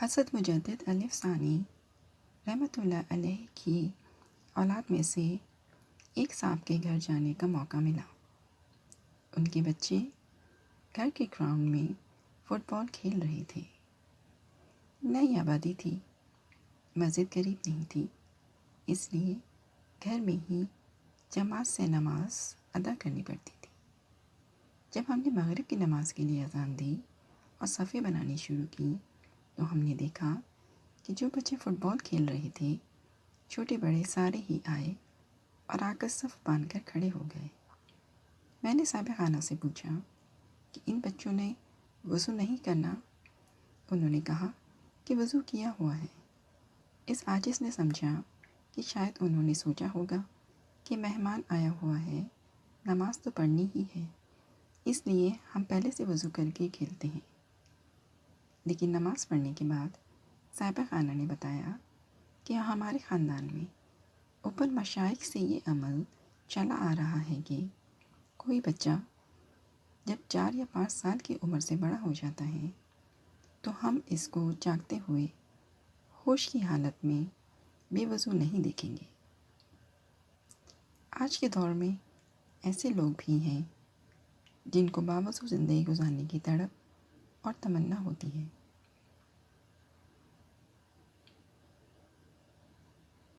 حضرت مجدد الف ثانی رحمۃ اللہ علیہ کی اولاد میں سے ایک صاحب کے گھر جانے کا موقع ملا۔ ان کے بچے گھر کے گراؤنڈ میں فٹ بال کھیل رہے تھے۔ نئی آبادی تھی، مسجد قریب نہیں تھی، اس لیے گھر میں ہی جماعت سے نماز ادا کرنی پڑتی تھی۔ جب ہم نے مغرب کی نماز کے لیے اذان دی اور صفیں بنانی شروع کی تو ہم نے دیکھا کہ جو بچے فٹ بال کھیل رہے تھے چھوٹے بڑے سارے ہی آئے اور آ کر صف باندھ کر کھڑے ہو گئے۔ میں نے صاحب خانہ سے پوچھا کہ ان بچوں نے وضو نہیں کرنا؟ انہوں نے کہا کہ وضو کیا ہوا ہے۔ اس عاجز نے سمجھا کہ شاید انہوں نے سوچا ہوگا کہ مہمان آیا ہوا ہے، نماز تو پڑھنی ہی ہے، اس لیے ہم پہلے سے وضو کر کے کھیلتے ہیں۔ لیکن نماز پڑھنے کے بعد صاحبہ خانہ نے بتایا کہ ہمارے خاندان میں اوپر مشائخ سے یہ عمل چلا آ رہا ہے کہ کوئی بچہ جب 4 یا 5 سال کی عمر سے بڑا ہو جاتا ہے تو ہم اس کو جاگتے ہوئے ہوش کی حالت میں بے وضو نہیں دیکھیں گے۔ آج کے دور میں ایسے لوگ بھی ہیں جن کو باوضو زندگی گزارنے کی تڑپ اور تمنا ہوتی ہے۔